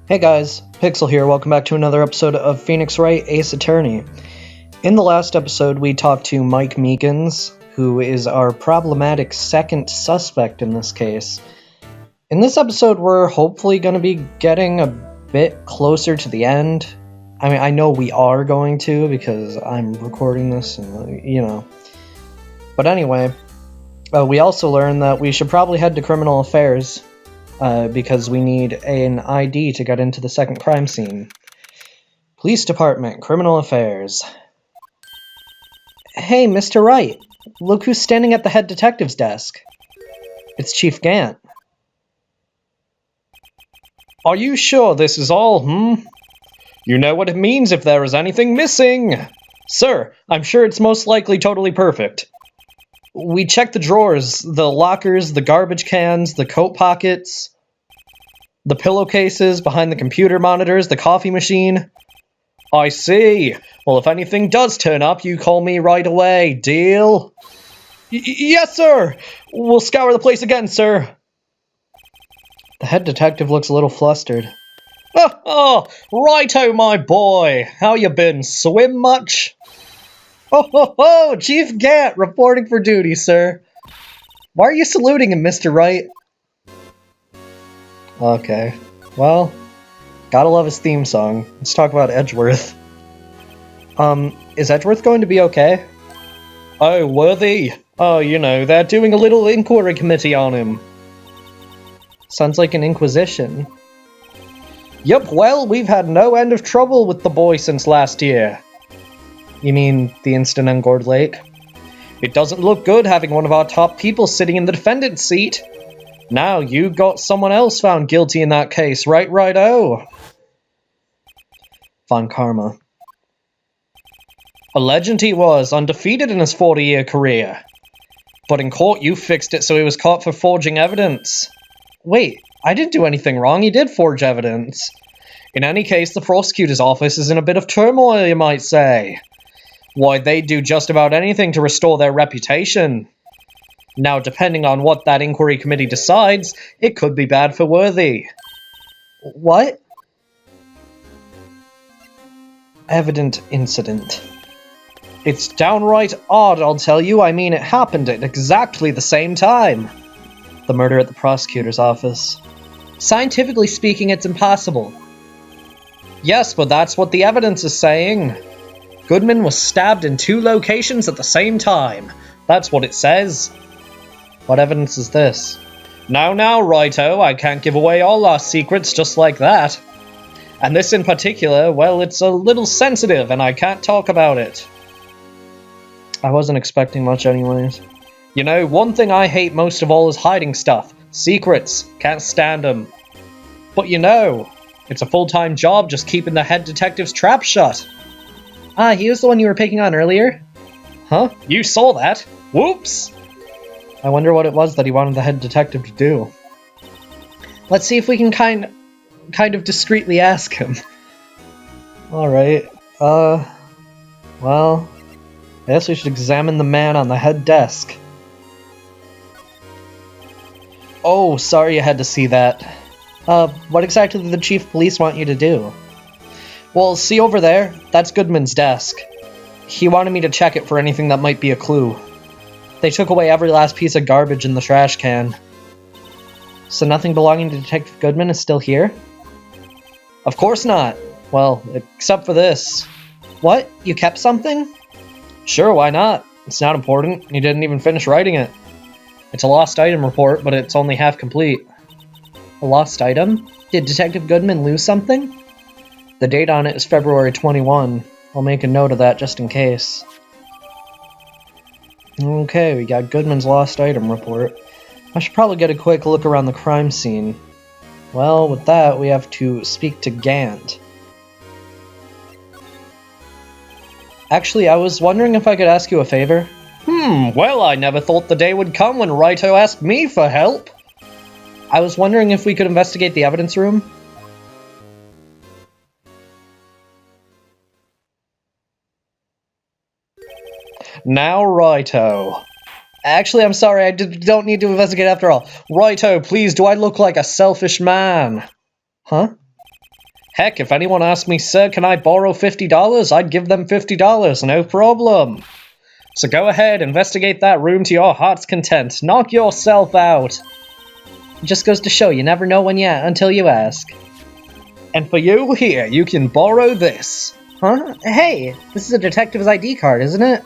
Hey guys, Pixel here, welcome back to another episode of Phoenix Wright Ace Attorney. In the last episode, we talked to Mike Meekins, who is our problematic second suspect in this case. In this episode, we're hopefully going to be getting a bit closer to the end. I mean, I know we are going to, because I'm recording this, and, But anyway, we also learned that we should probably head to Criminal Affairs, because we need an ID to get into the second crime scene. Police Department, Criminal Affairs. Hey, Mr. Wright, look who's standing at the head detective's desk. It's Chief Gant. Are you sure this is all, You know what it means if there is anything missing. Sir, I'm sure it's most likely totally perfect. We checked the drawers, the lockers, the garbage cans, the coat pockets, the pillowcases behind the computer monitors, the coffee machine. I see. Well, if anything does turn up, you call me right away. Deal? Yes, sir. We'll scour the place again, sir. The head detective looks a little flustered. Oh, righto, my boy. How you been? Swim much? Oh, Chief Gant, reporting for duty, sir. Why are you saluting him, Mr. Wright? Okay, well, gotta love his theme song. Let's talk about Edgeworth. Is Edgeworth going to be okay? Oh, Worthy. Oh, they're doing a little inquiry committee on him. Sounds like an inquisition. Yep, well, we've had no end of trouble with the boy since last year. You mean the incident on Gourd Lake? It doesn't look good having one of our top people sitting in the defendant's seat. Now you got someone else found guilty in that case, right-o. Von Karma. A legend he was, undefeated in his 40-year career. But in court you fixed it so he was caught for forging evidence. Wait, I didn't do anything wrong, he did forge evidence. In any case, the prosecutor's office is in a bit of turmoil, you might say. Why, they'd do just about anything to restore their reputation. Now, depending on what that inquiry committee decides, it could be bad for Worthy. What? Evident incident. It's downright odd, I'll tell you. I mean, it happened at exactly the same time. The murder at the prosecutor's office. Scientifically speaking, it's impossible. Yes, but that's what the evidence is saying. Goodman was stabbed in 2 locations at the same time. That's what it says. What evidence is this? Now, righto, I can't give away all our secrets just like that. And this in particular, well, it's a little sensitive and I can't talk about it. I wasn't expecting much anyways. You know, one thing I hate most of all is hiding stuff. Secrets. Can't stand them. But it's a full-time job just keeping the head detective's trap shut. Ah, he was the one you were picking on earlier? Huh? You saw that? Whoops! I wonder what it was that he wanted the head detective to do. Let's see if we can kind of discreetly ask him. Alright, well, I guess we should examine the man on the head desk. Oh, sorry you had to see that. What exactly did the chief of police want you to do? Well, see over there? That's Goodman's desk. He wanted me to check it for anything that might be a clue. They took away every last piece of garbage in the trash can. So nothing belonging to Detective Goodman is still here? Of course not. Well, except for this. What? You kept something? Sure, why not? It's not important. You didn't even finish writing it. It's a lost item report, but it's only half complete. A lost item? Did Detective Goodman lose something? The date on it is February 21. I'll make a note of that just in case. Okay, we got Goodman's lost item report. I should probably get a quick look around the crime scene. Well, with that, we have to speak to Gant. Actually, I was wondering if I could ask you a favor. Well, I never thought the day would come when Righto asked me for help. I was wondering if we could investigate the evidence room. Now, righto. Actually, I'm sorry, I don't need to investigate after all. Righto, please, do I look like a selfish man? Huh? Heck, if anyone asked me, sir, can I borrow $50, I'd give them $50, no problem. So go ahead, investigate that room to your heart's content. Knock yourself out. It just goes to show you never know when yet until you ask. And for you, here, you can borrow this. Huh? Hey, this is a detective's ID card, isn't it?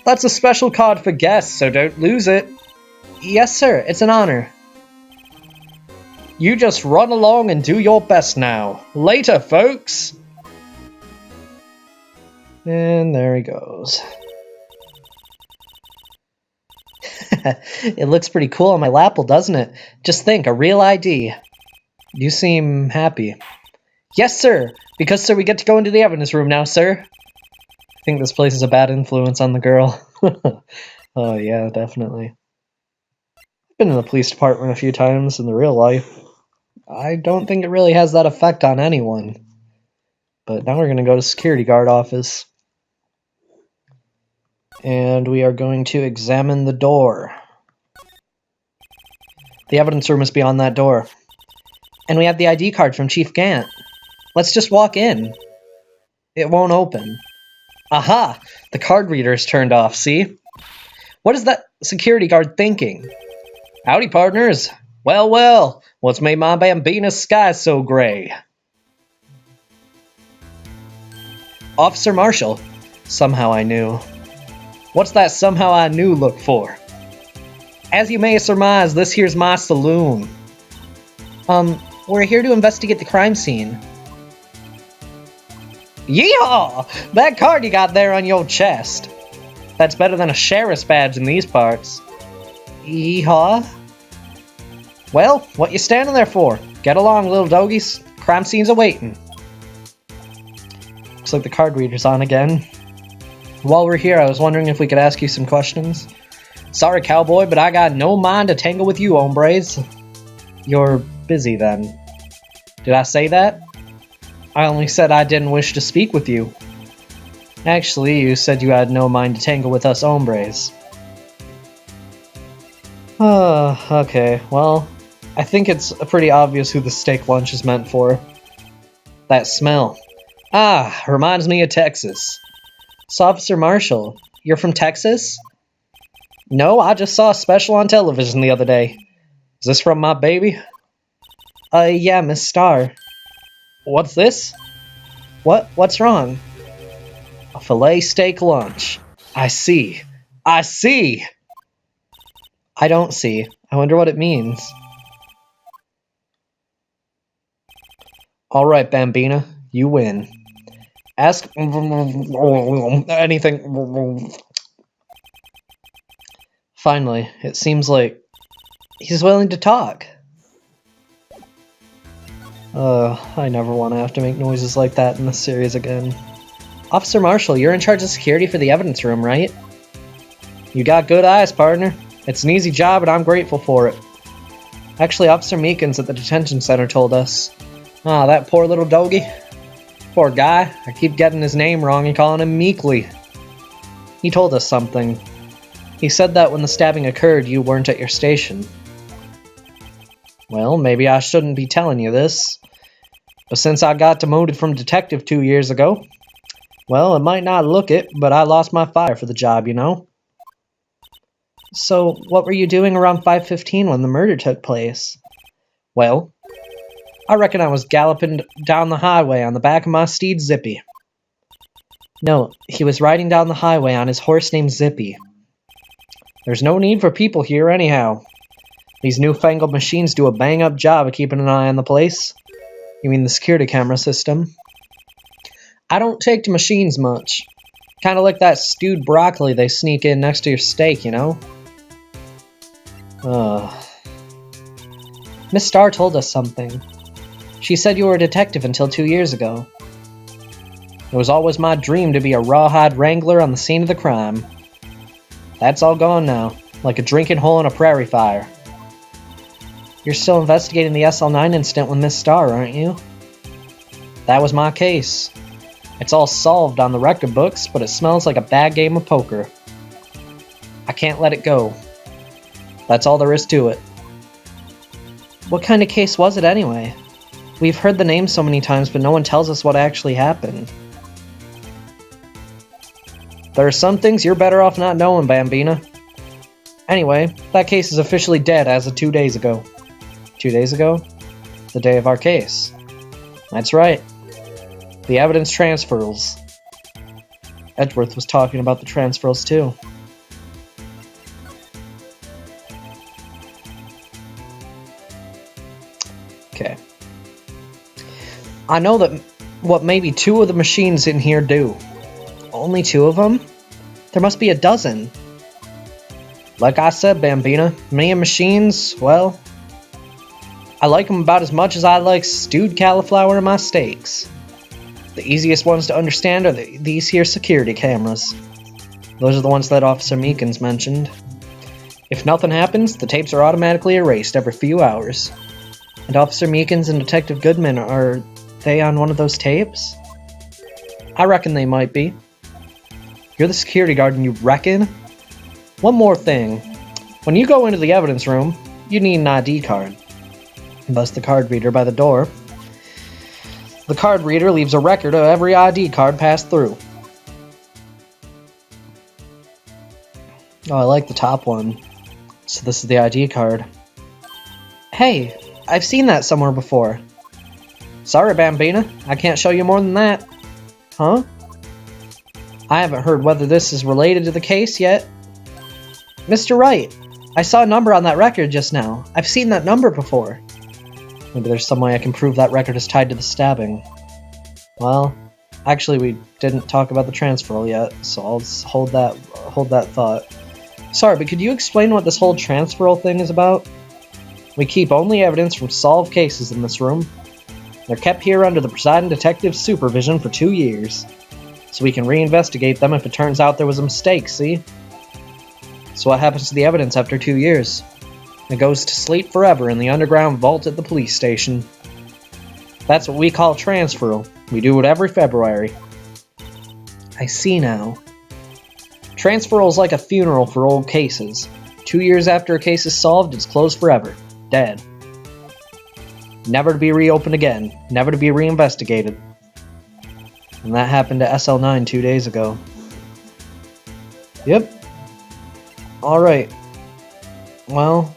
That's a special card for guests, so don't lose it. Yes, sir. It's an honor. You just run along and do your best now. Later, folks. And there he goes. It looks pretty cool on my lapel, doesn't it? Just think, a real ID. You seem happy. Yes, sir. Because, sir, we get to go into the evidence room now, sir. I think this place is a bad influence on the girl. Oh, yeah, definitely. I've been in the police department a few times in the real life. I don't think it really has that effect on anyone. But now we're going to go to security guard office. And we are going to examine the door. The evidence room must be on that door. And we have the ID card from Chief Gant. Let's just walk in. It won't open. Aha! The card reader is turned off, see? What is that security guard thinking? Howdy, partners. Well, well, what's made my Bambina's sky so gray? Officer Marshall. Somehow I knew. What's that somehow I knew look for? As you may surmise, this here's my saloon. We're here to investigate the crime scene. Yeehaw! That card you got there on your chest. That's better than a sheriff's badge in these parts. Yeehaw? Well, what you standing there for? Get along, little dogies. Crime scene's awaiting. Looks like the card reader's on again. While we're here, I was wondering if we could ask you some questions. Sorry, cowboy, but I got no mind to tangle with you, hombres. You're busy, then. Did I say that? I only said I didn't wish to speak with you. Actually, you said you had no mind to tangle with us hombres. Okay, well, I think it's pretty obvious who the steak lunch is meant for. That smell. Ah, reminds me of Texas. So, Officer Marshall, you're from Texas? No, I just saw a special on television the other day. Is this from my baby? Yeah, Miss Starr. What's this? What's wrong? A filet steak lunch. I see. I see! I don't see. I wonder what it means. Alright, Bambina. You win. Ask anything. Finally, it seems like he's willing to talk. I never want to have to make noises like that in this series again. Officer Marshall, you're in charge of security for the evidence room, right? You got good eyes, partner. It's an easy job, and I'm grateful for it. Actually, Officer Meekins at the detention center told us. Ah, that poor little doggy. Poor guy. I keep getting his name wrong and calling him Meekly. He told us something. He said that when the stabbing occurred, you weren't at your station. Well, maybe I shouldn't be telling you this. But since I got demoted from detective 2 years ago, well, it might not look it, but I lost my fire for the job, you know? So, what were you doing around 5:15 when the murder took place? Well, I reckon I was galloping down the highway on the back of my steed Zippy. No, he was riding down the highway on his horse named Zippy. There's no need for people here anyhow. These newfangled machines do a bang-up job of keeping an eye on the place. You mean the security camera system? I don't take to machines much. Kind of like that stewed broccoli they sneak in next to your steak, you know? Miss Starr told us something. She said you were a detective until 2 years ago. It was always my dream to be a rawhide wrangler on the scene of the crime. That's all gone now, like a drinking hole in a prairie fire. You're still investigating the SL9 incident with Miss Starr, aren't you? That was my case. It's all solved on the record books, but it smells like a bad game of poker. I can't let it go. That's all there is to it. What kind of case was it anyway? We've heard the name so many times, but no one tells us what actually happened. There are some things you're better off not knowing, Bambina. Anyway, that case is officially dead as of 2 days ago. 2 days ago? The day of our case. That's right. The evidence transfers. Edgeworth was talking about the transfers too. Okay. I know that what maybe 2 of the machines in here do. Only 2 of them? There must be a dozen. Like I said, Bambina, me and machines, well, I like them about as much as I like stewed cauliflower in my steaks. The easiest ones to understand are these here security cameras. Those are the ones that Officer Meekins mentioned. If nothing happens, the tapes are automatically erased every few hours. And Officer Meekins and Detective Goodman, are they on one of those tapes? I reckon they might be. You're the security guard and you reckon? One more thing. When you go into the evidence room, you need an ID card. You bust the card reader by the door. The card reader leaves a record of every ID card passed through. Oh, I like the top one. So this is the ID card. Hey, I've seen that somewhere before. Sorry, Bambina, I can't show you more than that. Huh? I haven't heard whether this is related to the case yet. Mr. Wright, I saw a number on that record just now. I've seen that number before. Maybe there's some way I can prove that record is tied to the stabbing. Well, actually we didn't talk about the transferal yet, so I'll hold that thought. Sorry, but could you explain what this whole transferal thing is about? We keep only evidence from solved cases in this room. They're kept here under the presiding detective's supervision for 2 years. So we can reinvestigate them if it turns out there was a mistake, see? So what happens to the evidence after 2 years? It goes to sleep forever in the underground vault at the police station. That's what we call transferal. We do it every February. I see now. Transferal is like a funeral for old cases. 2 years after a case is solved, it's closed forever. Dead. Never to be reopened again. Never to be reinvestigated. And that happened to SL9 2 days ago. Yep. Alright. Well,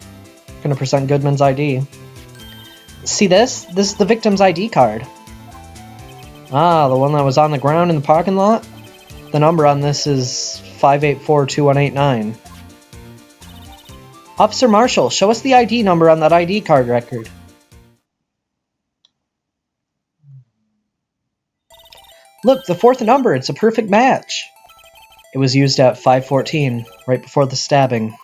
gonna present Goodman's ID. See this? This is the victim's ID card. Ah, the one that was on the ground in the parking lot? The number on this is 5842189. Officer Marshall, show us the ID number on that ID card record. Look, the 4th number, it's a perfect match. It was used at 5:14, right before the stabbing.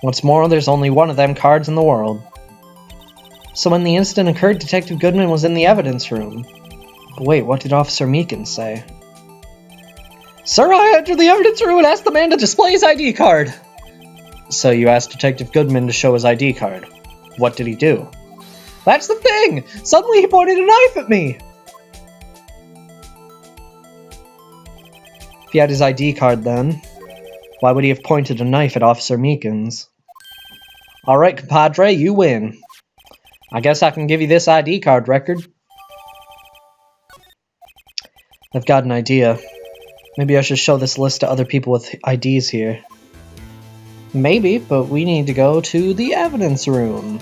What's more, there's only one of them cards in the world. So when the incident occurred, Detective Goodman was in the evidence room. But wait, what did Officer Meekins say? Sir, I entered the evidence room and asked the man to display his ID card. So you asked Detective Goodman to show his ID card. What did he do? That's the thing! Suddenly he pointed a knife at me! If he had his ID card then, why would he have pointed a knife at Officer Meekins? Alright, compadre, you win. I guess I can give you this ID card record. I've got an idea. Maybe I should show this list to other people with IDs here. Maybe, but we need to go to the evidence room.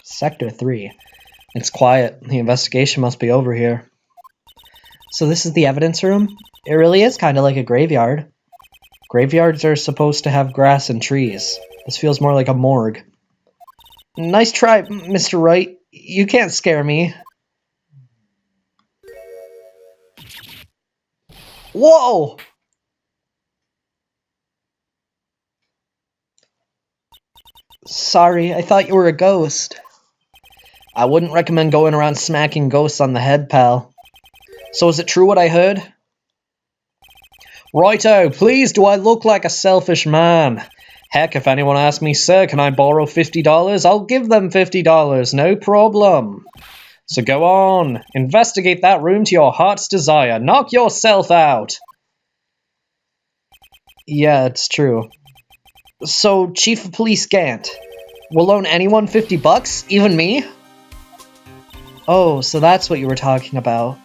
Sector 3. It's quiet. The investigation must be over here. So this is the evidence room? It really is kind of like a graveyard. Graveyards are supposed to have grass and trees. This feels more like a morgue. Nice try, Mr. Wright. You can't scare me. Whoa! Sorry, I thought you were a ghost. I wouldn't recommend going around smacking ghosts on the head, pal. So is it true what I heard? Righto, please, do I look like a selfish man? Heck, if anyone asks me, sir, can I borrow $50? I'll give them $50, no problem. So go on, investigate that room to your heart's desire. Knock yourself out. Yeah, it's true. So, Chief of Police Gant will loan anyone $50? Even me? Oh, so that's what you were talking about.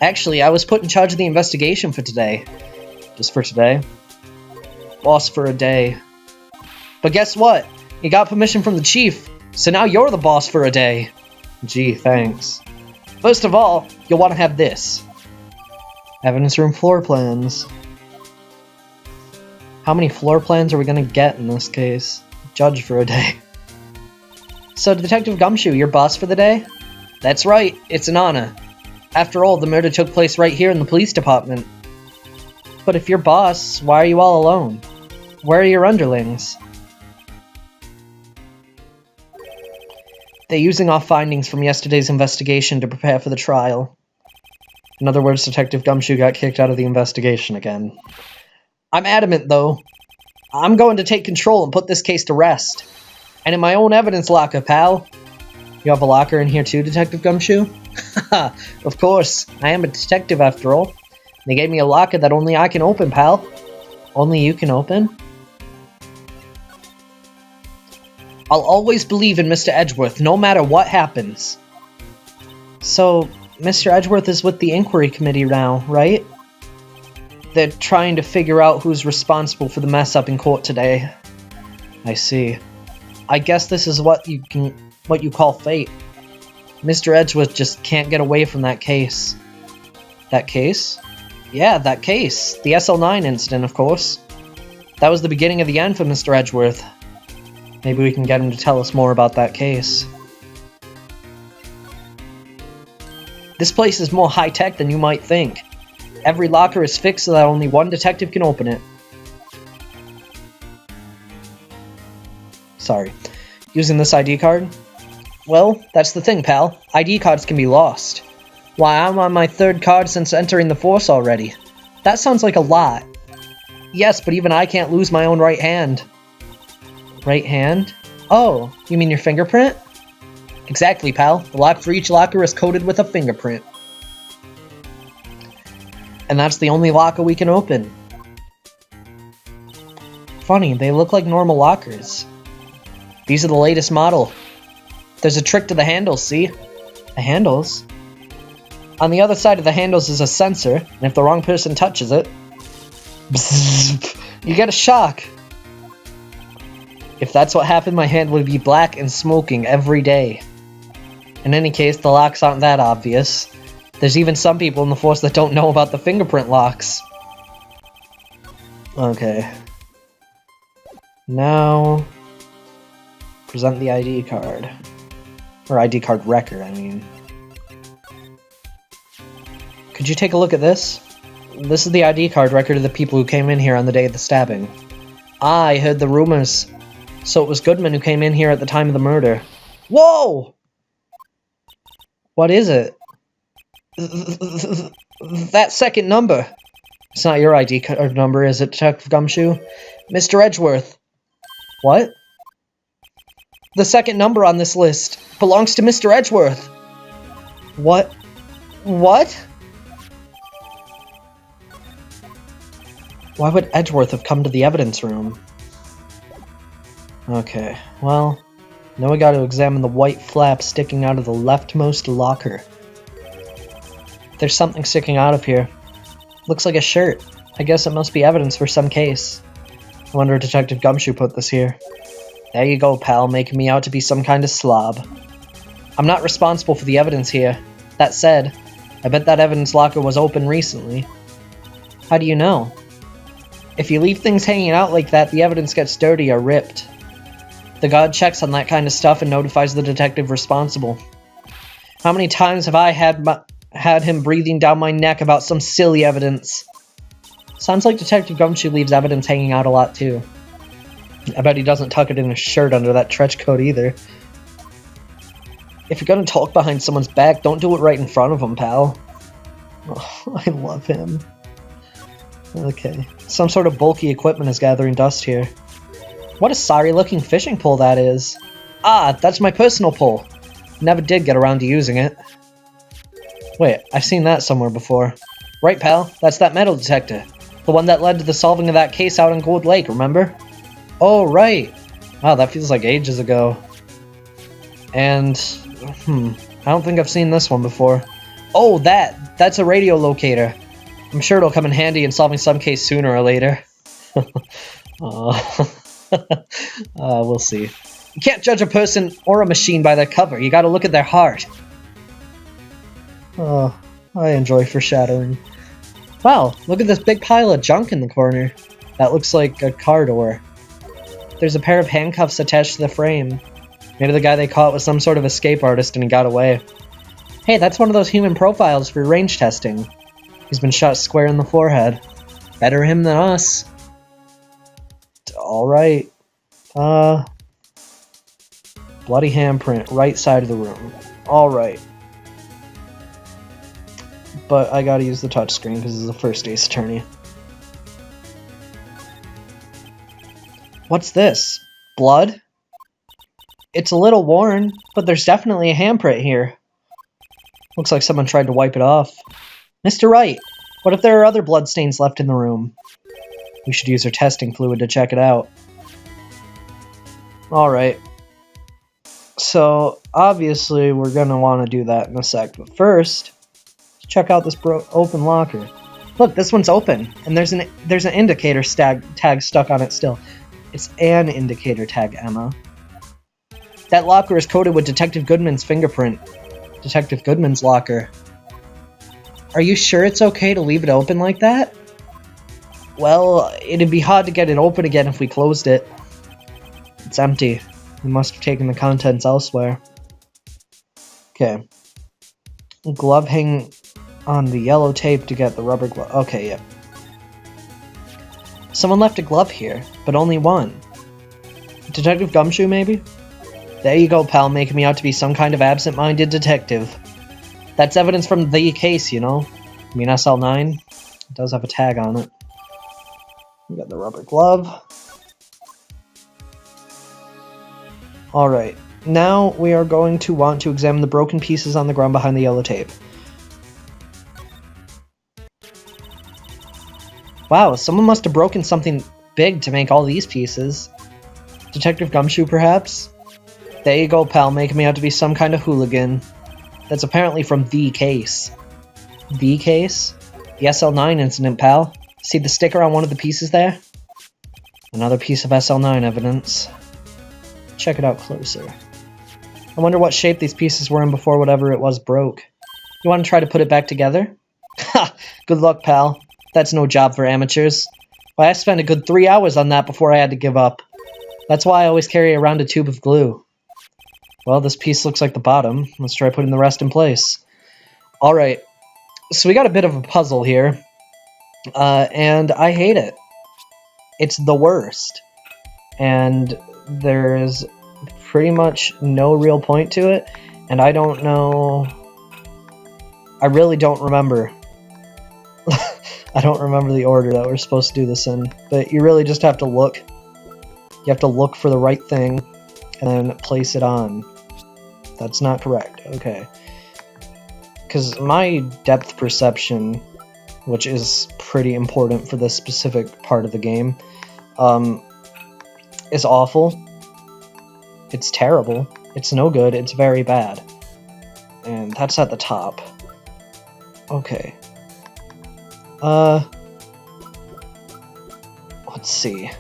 Actually, I was put in charge of the investigation for today. Just for today. Boss for a day. But guess what? You got permission from the chief, so now you're the boss for a day. Gee, thanks. First of all, you'll want to have this. Evidence room floor plans. How many floor plans are we gonna get in this case? Judge for a day. So, Detective Gumshoe, your boss for the day? That's right, it's an honor. After all, the murder took place right here in the police department. But if you're boss, why are you all alone? Where are your underlings? They're using our findings from yesterday's investigation to prepare for the trial. In other words, Detective Gumshoe got kicked out of the investigation again. I'm adamant, though. I'm going to take control and put this case to rest. And in my own evidence locker, pal. You have a locker in here too, Detective Gumshoe? Haha, of course. I am a detective after all. They gave me a locker that only I can open, pal. Only you can open? I'll always believe in Mr. Edgeworth, no matter what happens. So, Mr. Edgeworth is with the inquiry committee now, right? They're trying to figure out who's responsible for the mess up in court today. I see. I guess this is what you call fate. Mr. Edgeworth just can't get away from that case. That case? Yeah, that case. The SL9 incident, of course. That was the beginning of the end for Mr. Edgeworth. Maybe we can get him to tell us more about that case. This place is more high-tech than you might think. Every locker is fixed so that only one detective can open it. Sorry. Using this ID card? Well, that's the thing, pal. ID cards can be lost. Why, I'm on my third card since entering the force already. That sounds like a lot. Yes, but even I can't lose my own right hand. Right hand? Oh, you mean your fingerprint? Exactly, pal. The lock for each locker is coated with a fingerprint. And that's the only locker we can open. Funny, they look like normal lockers. These are the latest model. There's a trick to the handles, see? The handles? On the other side of the handles is a sensor, and if the wrong person touches it, you get a shock. If that's what happened, my hand would be black and smoking every day. In any case, the locks aren't that obvious. There's even some people in the force that don't know about the fingerprint locks. Okay. Now, present the ID card. Or ID card record, I mean. Could you take a look at this? This is the ID card record of the people who came in here on the day of the stabbing. I heard the rumors. So it was Goodman who came in here at the time of the murder. Whoa! What is it? That second number. It's not your ID card number, is it, Detective Gumshoe? Mr. Edgeworth. What? The second number on this list belongs to Mr. Edgeworth. What? What? Why would Edgeworth have come to the evidence room? Okay, well, now we gotta examine the white flap sticking out of the leftmost locker. There's something sticking out of here. Looks like a shirt. I guess it must be evidence for some case. I wonder if Detective Gumshoe put this here. There you go, pal, making me out to be some kind of slob. I'm not responsible for the evidence here. That said, I bet that evidence locker was open recently. How do you know? If you leave things hanging out like that, the evidence gets dirty or ripped. The guard checks on that kind of stuff and notifies the detective responsible. How many times have I had him breathing down my neck about some silly evidence? Sounds like Detective Gumshoe leaves evidence hanging out a lot too. I bet he doesn't tuck it in his shirt under that trench coat either. If you're gonna talk behind someone's back, don't do it right in front of them, pal. Oh, I love him. Okay. Some sort of bulky equipment is gathering dust here. What a sorry-looking fishing pole that is. Ah, that's my personal pole. Never did get around to using it. Wait, I've seen that somewhere before. Right, pal. That's that metal detector. The one that led to the solving of that case out on Gold Lake, remember? Oh, right. Wow, that feels like ages ago. And, I don't think I've seen this one before. Oh, that's a radio locator. I'm sure it'll come in handy in solving some case sooner or later. We'll see. You can't judge a person or a machine by their cover. You gotta look at their heart. Oh, I enjoy foreshadowing. Wow, look at this big pile of junk in the corner. That looks like a car door. There's a pair of handcuffs attached to the frame. Maybe the guy they caught was some sort of escape artist and he got away. Hey, that's one of those human profiles for range testing. He's been shot square in the forehead. Better him than us. Alright. Bloody handprint, right side of the room. Alright. But I gotta use the touchscreen because this is the first Ace Attorney. What's this? Blood? It's a little worn, but there's definitely a handprint here. Looks like someone tried to wipe it off. Mr. Wright, what if there are other bloodstains left in the room? We should use our testing fluid to check it out. Alright. So, obviously, we're gonna want to do that in a sec, but first, let's check out this open locker. Look, this one's open, and there's an indicator tag stuck on it still. It's an indicator tag, Emma. That locker is coated with Detective Goodman's fingerprint. Detective Goodman's locker. Are you sure it's okay to leave it open like that? Well, it'd be hard to get it open again if we closed it. It's empty. We must have taken the contents elsewhere. Okay. Glove hang on the yellow tape to get the rubber glove. Okay, yeah. Someone left a glove here, but only one. Detective Gumshoe, maybe? There you go, pal, making me out to be some kind of absent-minded detective. That's evidence from the case, you know? I mean, SL9. It does have a tag on it. We got the rubber glove. Alright, now we are going to want to examine the broken pieces on the ground behind the yellow tape. Wow, someone must have broken something big to make all these pieces. Detective Gumshoe, perhaps? There you go, pal, making me out to be some kind of hooligan. That's apparently from the case. The case? The SL9 incident, pal. See the sticker on one of the pieces there? Another piece of SL9 evidence. Check it out closer. I wonder what shape these pieces were in before whatever it was broke. You want to try to put it back together? Ha! Good luck, pal. That's no job for amateurs. Why, I spent a good 3 hours on that before I had to give up. That's why I always carry around a tube of glue. Well, this piece looks like the bottom. Let's try putting the rest in place. Alright, so we got a bit of a puzzle here. And I hate it. It's the worst. And there's pretty much no real point to it. And I don't know... I really don't remember. I don't remember the order that we're supposed to do this in. But you really just have to look. You have to look for the right thing and then place it on. That's not correct. Okay. Because my depth perception, which is pretty important for this specific part of the game, is awful. It's terrible. It's no good. It's very bad. And that's at the top. Okay. Let's see.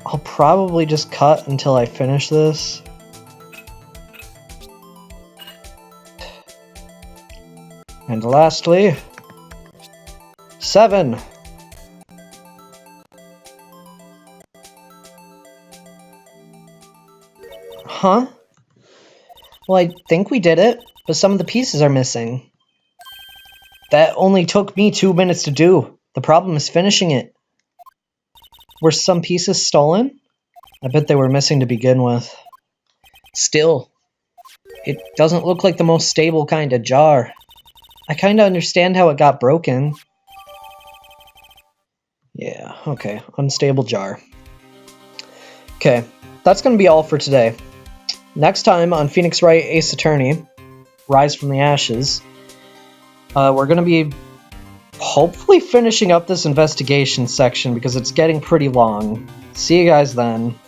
I'll probably just cut until I finish this. And lastly, 7. Huh? Well, I think we did it, but some of the pieces are missing. That only took me 2 minutes to do. The problem is finishing it. Were some pieces stolen? I bet they were missing to begin with. Still, it doesn't look like the most stable kind of jar. I kinda understand how it got broken. Yeah, okay. Unstable jar. Okay, that's gonna be all for today. Next time on Phoenix Wright Ace Attorney, Rise from the Ashes, we're gonna be hopefully finishing up this investigation section because it's getting pretty long. See you guys then.